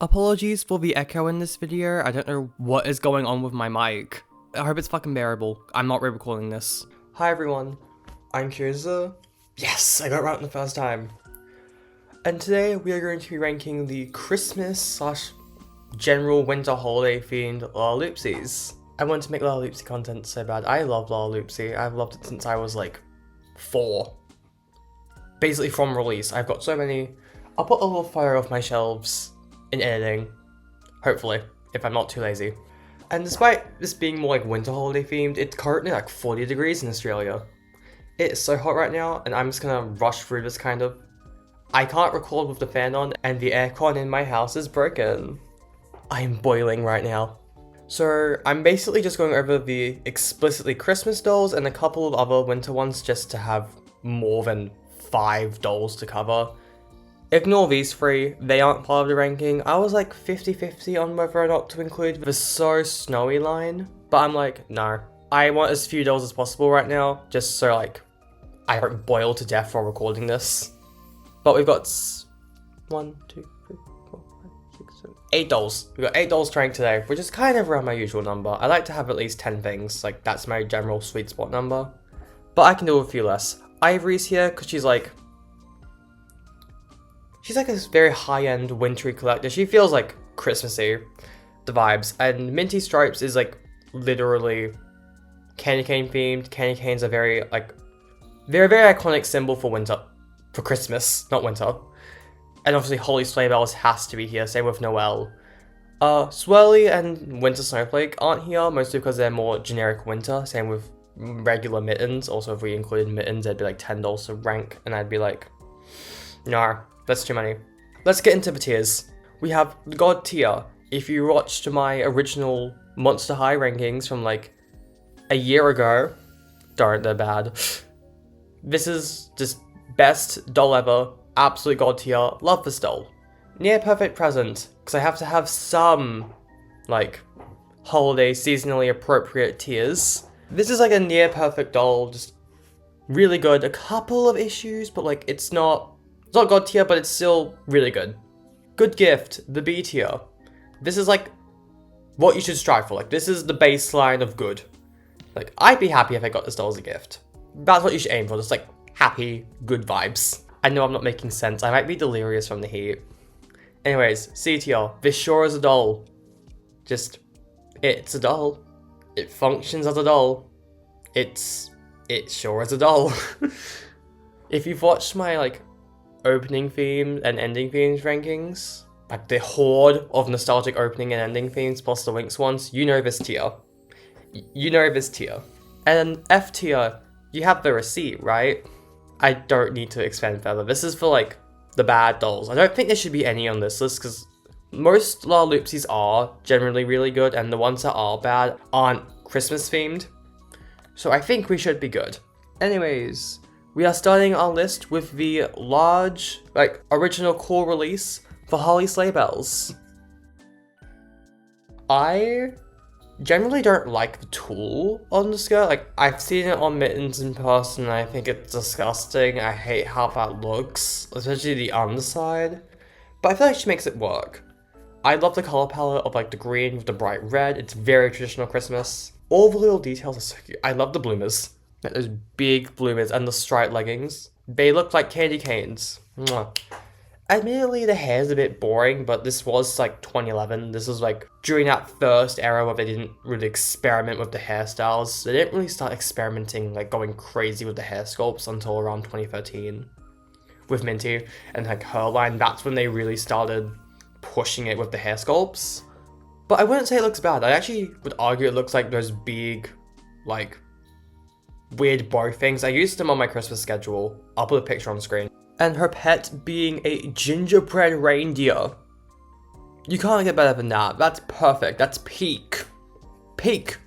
Apologies for the echo in this video, I don't know what is going on with my mic. I hope it's fucking bearable. I'm not re-recording this. Hi everyone, I'm Kyoza. Yes, I got it right the first time. And today we are going to be ranking the Christmas / general winter holiday themed lalaloopsies. I want to make lalaloopsy content so bad. I love lalaloopsy. I've loved it since I was like 4. Basically from release. I've got so many. I'll put a little photo of my shelves in editing, hopefully, if I'm not too lazy. And despite this being more like winter holiday themed, it's currently like 40 degrees in Australia. It's so hot right now, and I'm just gonna rush through this kind of. I can't record with the fan on, and the aircon in my house is broken. I'm boiling right now. So I'm basically just going over the explicitly Christmas dolls and a couple of other winter ones just to have more than 5 dolls to cover. Ignore these 3, they aren't part of the ranking. I was like 50-50 on whether or not to include the So Snowy line, but I'm like, no. I want as few dolls as possible right now, just so like, I don't boil to death while recording this. But we've got 1, 2, 3, 4, 5, 6, 7, 8 dolls. We've got 8 dolls to rank today, which is kind of around my usual number. I like to have at least 10 things, like that's my general sweet spot number. But I can do a few less. Ivory's here, because she's like a very high-end wintry collector. She feels like Christmassy, the vibes. And Minty Stripes is like literally candy cane themed. Candy canes are very like, they're a very iconic symbol for winter, for Christmas, not winter. And obviously Holly Sleighbells has to be here, same with Noelle. Swirly and Winter Snowflake aren't here, mostly because they're more generic winter, same with regular Mittens. Also, if we included Mittens, it'd be like $10 to rank, and I'd be like, nah. That's too many. Let's get into the tiers. We have the God tier. If you watched my original Monster High rankings from like a year ago, darn, they're bad. This is just best doll ever, absolute God tier, love this doll. Near perfect present, because I have to have some like holiday seasonally appropriate tiers. This is like a near perfect doll, just really good. A couple of issues, but like it's not God tier, but it's still really good. Good gift, the B tier. This is like what you should strive for. Like this is the baseline of good. Like I'd be happy if I got this doll as a gift. That's what you should aim for, just like happy, good vibes. I know I'm not making sense. I might be delirious from the heat. Anyways, C tier. This sure is a doll. Just, it's a doll. It functions as a doll. It sure is a doll. If you've watched my like opening themes and ending themes rankings, like the horde of nostalgic opening and ending themes plus the Winx ones, you know this tier. You know this tier. And then F tier, you have the receipt, right? I don't need to expand further. This is for like the bad dolls. I don't think there should be any on this list because most lalaloopsies are generally really good and the ones that are bad aren't Christmas themed. So I think we should be good. Anyways, we are starting our list with the large, like, original core release for Holly Sleighbells. I generally don't like the tulle on the skirt. Like, I've seen it on Mittens in person and I think it's disgusting. I hate how that looks, especially the underside. But I feel like she makes it work. I love the color palette of like the green with the bright red. It's very traditional Christmas. All the little details are so cute. I love the bloomers. Like those big bloomers and the striped leggings. They look like candy canes. Mwah. Admittedly, the hair's a bit boring, but this was like 2011. This was like during that first era where they didn't really experiment with the hairstyles. They didn't really start experimenting, like going crazy with the hair sculpts until around 2013 with Minty and like her line. That's when they really started pushing it with the hair sculpts. But I wouldn't say it looks bad. I actually would argue it looks like those big, like, weird bow things. I used them on my Christmas schedule. I'll put a picture on screen. And her pet being a gingerbread reindeer. You can't get better than that. That's perfect. That's peak. Peak.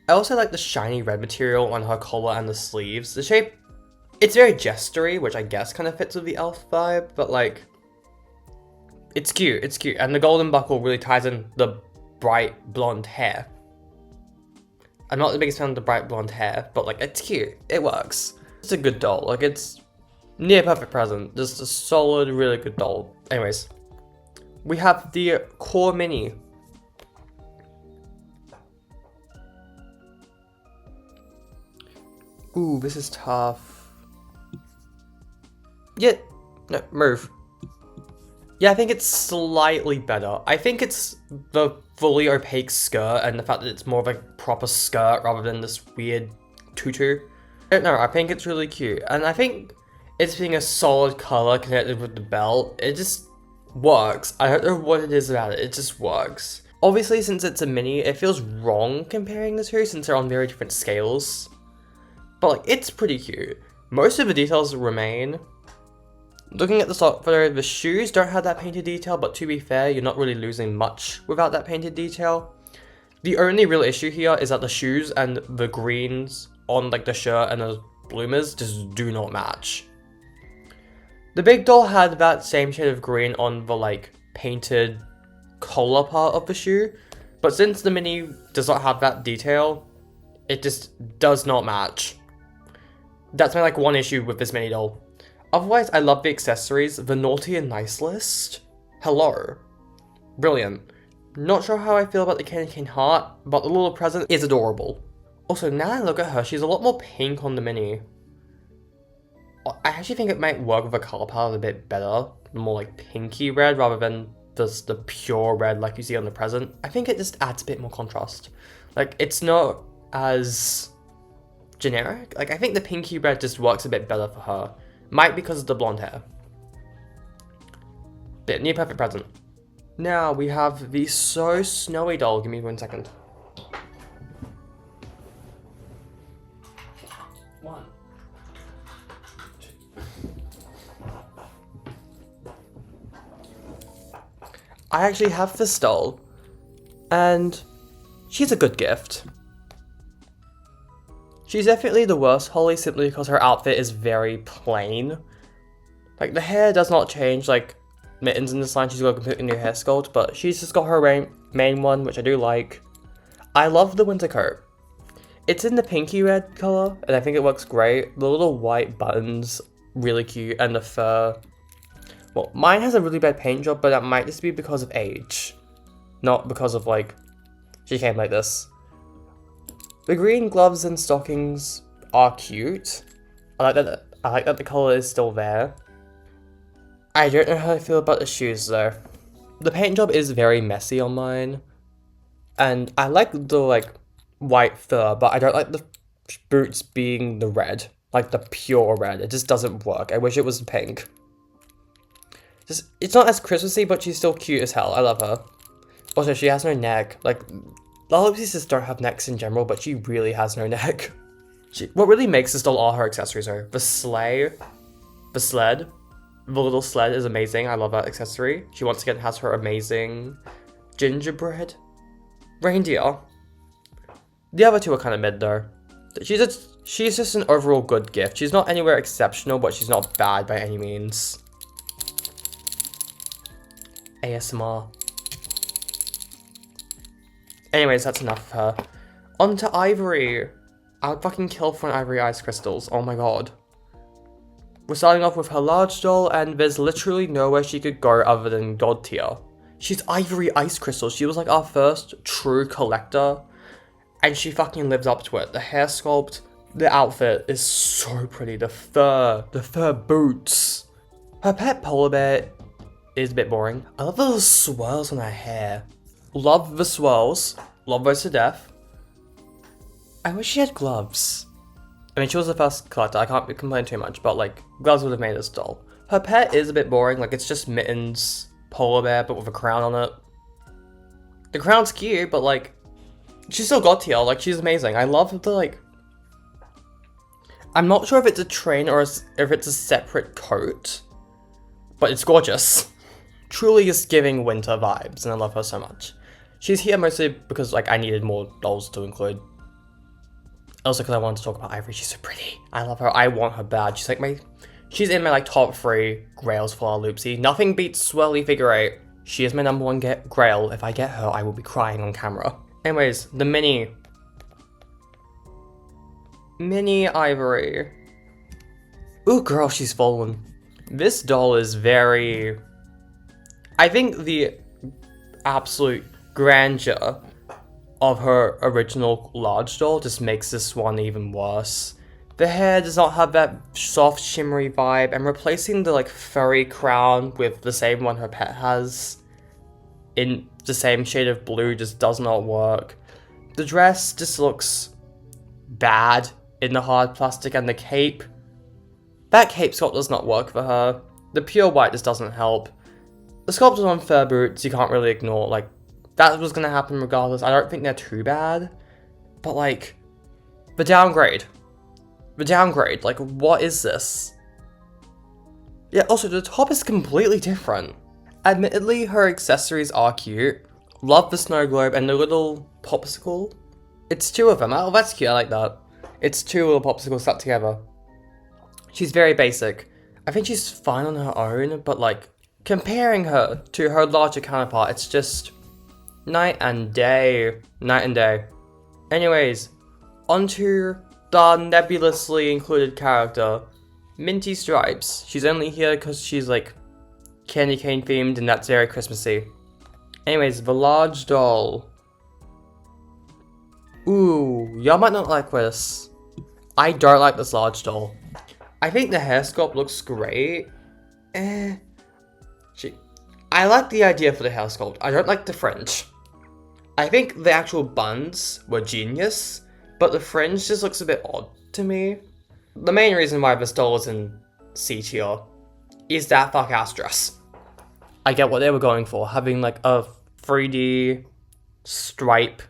I also like the shiny red material on her collar and the sleeves. The shape, it's very gestury, which I guess kind of fits with the elf vibe, but like, it's cute, it's cute. And the golden buckle really ties in the bright blonde hair. I'm not the biggest fan of the bright blonde hair, but like, it's cute, it works. It's a good doll, like it's near perfect present, just a solid, really good doll. Anyways, we have the core mini. Ooh, this is tough. Yeah, no, move. Yeah, I think it's slightly better. I think it's the fully opaque skirt and the fact that it's more of a proper skirt rather than this weird tutu. I don't know, I think it's really cute. And I think it's being a solid color connected with the belt. It just works. I don't know what it is about it, it just works. Obviously, since it's a mini, it feels wrong comparing the two since they're on very different scales. But like, it's pretty cute. Most of the details remain. Looking at the stock photo, the shoes don't have that painted detail, but to be fair, you're not really losing much without that painted detail. The only real issue here is that the shoes and the greens on like the shirt and the bloomers just do not match. The big doll had that same shade of green on the like painted collar part of the shoe, but since the mini does not have that detail, it just does not match. That's my like one issue with this mini doll. Otherwise, I love the accessories, the naughty and nice list. Hello. Brilliant. Not sure how I feel about the candy cane heart, but the little present is adorable. Also, now I look at her, she's a lot more pink on the mini. I actually think it might work with the color palette a bit better, more like pinky red rather than just the pure red like you see on the present. I think it just adds a bit more contrast. Like, it's not as generic. Like, I think the pinky red just works a bit better for her. Might be because of the blonde hair. But near perfect present. Now we have the So Snowy doll. Give me 1 second. One. Two. I actually have this doll, and she's a good gift. She's definitely the worst Holly simply because her outfit is very plain. Like, the hair does not change, like Mittens in this line, she's got a completely new hair sculpt, but she's just got her main one, which I do like. I love the winter coat. It's in the pinky red color, and I think it looks great. The little white buttons, really cute, and the fur. Well, mine has a really bad paint job, but that might just be because of age. Not because of, like, she came like this. The green gloves and stockings are cute. I like that the color is still there. I don't know how I feel about the shoes though. The paint job is very messy on mine. And I like the like white fur, but I don't like the boots being the red. Like the pure red. It just doesn't work. I wish it was pink. It's not as Christmassy, but she's still cute as hell. I love her. Also, she has no neck. Like, Lalaloopsies just don't have necks in general, but she really has no neck. What really makes this doll all her accessories are the sleigh, the sled. The little sled is amazing. I love that accessory. She once again has her amazing gingerbread reindeer. The other two are kind of mid though. She's just an overall good gift. She's not anywhere exceptional, but she's not bad by any means. ASMR. Anyways, that's enough of her. On to Ivory. I would fucking kill for an Ivory Ice Crystals. Oh my god. We're starting off with her large doll, and there's literally nowhere she could go other than God tier. She's Ivory Ice Crystals. She was like our first true collector, and she fucking lives up to it. The hair sculpt, the outfit is so pretty. The fur boots. Her pet polar bear is a bit boring. I love the little swirls on her hair. Love the swirls. Love those to death. I wish she had gloves. I mean, she was the first collector. I can't complain too much, but like, gloves would have made this doll. Her pet is a bit boring. Like, it's just Mittens, polar bear, but with a crown on it. The crown's cute, but like, she's still God tier. Like, she's amazing. I love the like. I'm not sure if it's a train or if it's a separate coat, but it's gorgeous. Truly just giving winter vibes, and I love her so much. She's here mostly because like I needed more dolls to include. Also because I wanted to talk about Ivory, she's so pretty. I love her, I want her bad. She's in my like top 3 grails for Lalaloopsy. Nothing beats Swirly Figure 8. She is my #1 grail. If I get her, I will be crying on camera. Anyways, the mini Ivory. Ooh girl, she's fallen. This doll is very I think the absolute grandeur of her original large doll just makes this one even worse. The hair does not have that soft shimmery vibe, and replacing the like furry crown with the same one her pet has in the same shade of blue just does not work. The dress just looks bad in the hard plastic, and the cape, that cape sculpt does not work for her. The pure white just doesn't help. The sculpt on fur boots you can't really ignore, like that was gonna happen regardless. I don't think they're too bad, but like the downgrade, like what is this? Yeah, also the top is completely different. Admittedly, her accessories are cute. Love the snow globe and the little popsicle. It's two of them. Oh, that's cute, I like that. It's two little popsicles stuck together. She's very basic. I think she's fine on her own, but like, comparing her to her larger counterpart, it's just night and day. Night and day. Anyways, onto the nebulously included character, Minty Stripes. She's only here because she's like candy cane themed and that's very Christmassy. Anyways, the large doll. Ooh, y'all might not like this. I don't like this large doll. I think the hair sculpt looks great. I like the idea for the hair sculpt. I don't like the fringe. I think the actual buns were genius, but the fringe just looks a bit odd to me. The main reason why this doll is in C tier is that fuck ass dress. I get what they were going for, having like a 3D stripe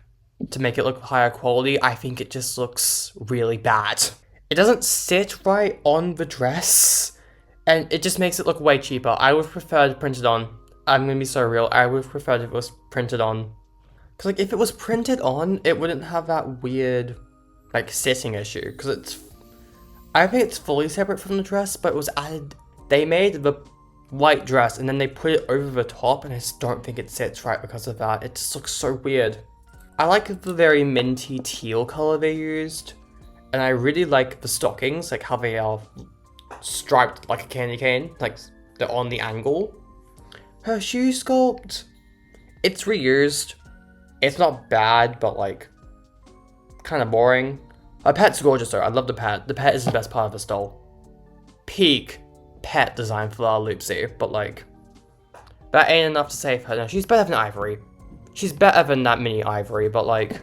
to make it look higher quality. I think it just looks really bad. It doesn't sit right on the dress, and it just makes it look way cheaper. I would prefer to print it on. I'm gonna be so real, I would prefer if it was printed on. Cause like if it was printed on, it wouldn't have that weird like sitting issue. Cause I think it's fully separate from the dress, but it was added. They made the white dress and then they put it over the top, and I just don't think it sits right because of that. It just looks so weird. I like the very minty teal color they used, and I really like the stockings, like how they are striped like a candy cane, like they're on the angle. Her shoe sculpt, it's reused. It's not bad, but like kind of boring. Her pet's gorgeous though. I love the pet. The pet is the best part of this doll. Peak pet design for Lalaloopsy, but like that ain't enough to save her. No, she's better than Ivory. She's better than that mini Ivory, but like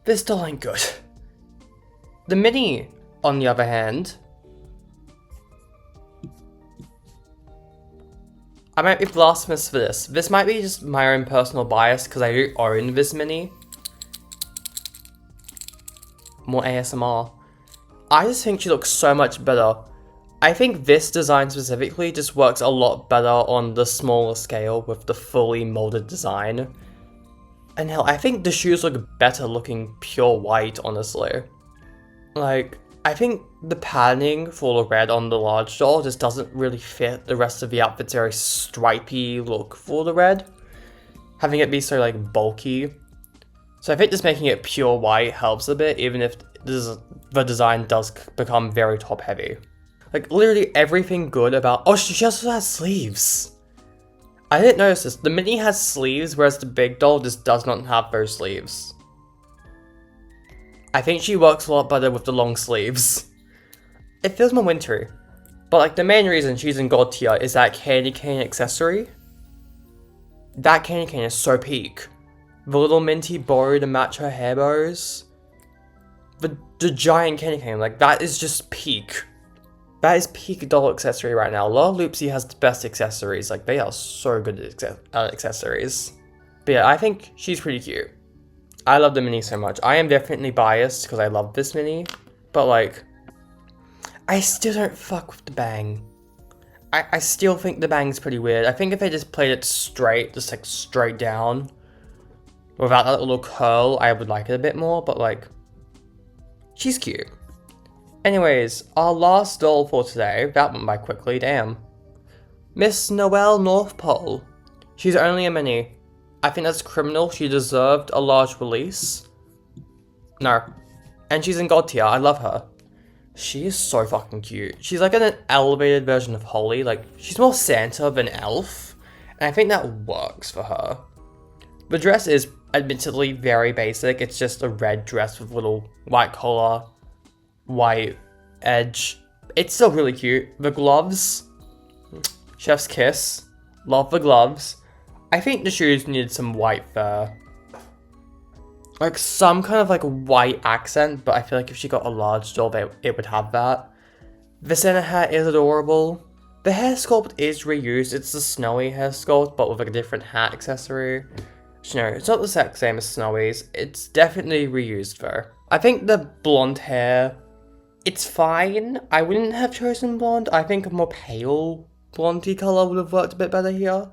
this doll ain't good. The mini, on the other hand, I might be blasphemous for this. This might be just my own personal bias because I do own this mini. More ASMR. I just think she looks so much better. I think this design specifically just works a lot better on the smaller scale with the fully molded design. And hell, I think the shoes look better looking pure white, honestly. Like, I think the padding for the red on the large doll just doesn't really fit the rest of the outfit's very stripy look for the red. Having it be so like bulky. So I think just making it pure white helps a bit, even if the design does become very top heavy. Like literally everything good about, oh, she also has sleeves. I didn't notice this. The mini has sleeves, whereas the big doll just does not have those sleeves. I think she works a lot better with the long sleeves. It feels more wintry. But like the main reason she's in gold tier is that candy cane accessory. That candy cane is so peak. The little minty bow to match her hair bows. The giant candy cane, like that is just peak. That is peak doll accessory right now. Lalaloopsy has the best accessories. Like they are so good at accessories. But yeah, I think she's pretty cute. I love the mini so much. I am definitely biased because I love this mini, but like, I still don't fuck with the bang. I still think the bang's pretty weird. I think if they just played it straight, just like straight down, without that little curl, I would like it a bit more, but like, she's cute. Anyways, our last doll for today, that went by quickly, damn. Miss Noelle Northpole. She's only a mini. I think that's criminal. She deserved a large release. No. And she's in God tier. I love her. She is so fucking cute. She's like an elevated version of Holly. Like, she's more Santa than Elf. And I think that works for her. The dress is admittedly very basic. It's just a red dress with a little white collar, white edge. It's still really cute. The gloves, chef's kiss. Love the gloves. I think the shoes needed some white fur. Like some kind of like white accent, but I feel like if she got a large doll, it would have that. The Santa hat is adorable. The hair sculpt is reused. It's the Snowy hair sculpt, but with like a different hat accessory. No, it's not the exact same as Snowy's. It's definitely reused though. I think the blonde hair, it's fine. I wouldn't have chosen blonde. I think a more pale blondie color would have worked a bit better here,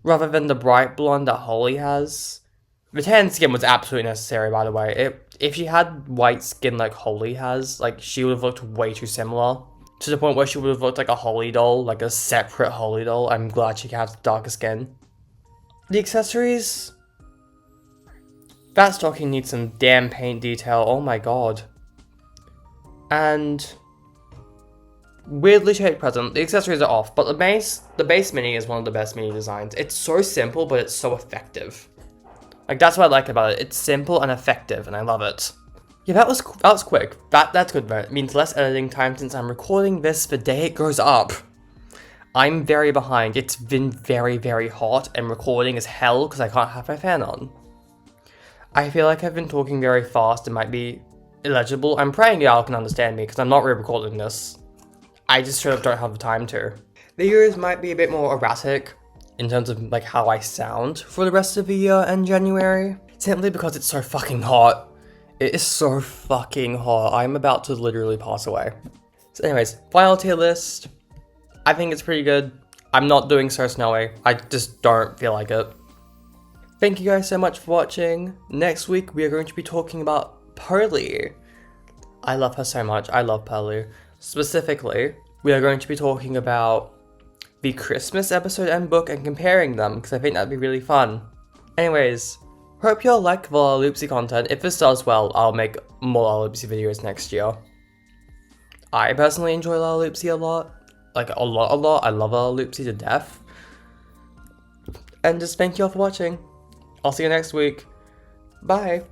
rather than the bright blonde that Holly has. The tan skin was absolutely necessary, by the way. If she had white skin like Holly has, like, she would have looked way too similar. To the point where she would have looked like a Holly doll, like a separate Holly doll. I'm glad she has darker skin. The accessories, that stocking needs some damn paint detail, oh my god. And weirdly shaped present, the accessories are off, but the base mini is one of the best mini designs. It's so simple, but it's so effective. Like, that's what I like about it. It's simple and effective, and I love it. Yeah, that was quick. That's good though. It means less editing time since I'm recording this the day it goes up. I'm very behind. It's been very, very hot and recording is hell because I can't have my fan on. I feel like I've been talking very fast and might be illegible. I'm praying y'all can understand me because I'm not re-recording this. I just sort of don't have the time to. The years might be a bit more erratic in terms of like how I sound for the rest of the year and January. Simply because it's so fucking hot. It is so fucking hot. I'm about to literally pass away. So anyways, final tier list. I think it's pretty good. I'm not doing So Snowy. I just don't feel like it. Thank you guys so much for watching. Next week we are going to be talking about Pearly. I love her so much. I love Pearly. Specifically, we are going to be talking about the Christmas episode and book and comparing them because I think that'd be really fun. Anyways, hope you all like the Lalaloopsy content. If this does well, I'll make more Lalaloopsy videos next year. I personally enjoy Lalaloopsy a lot. Like, a lot. I love Lalaloopsy to death. And just thank you all for watching. I'll see you next week. Bye.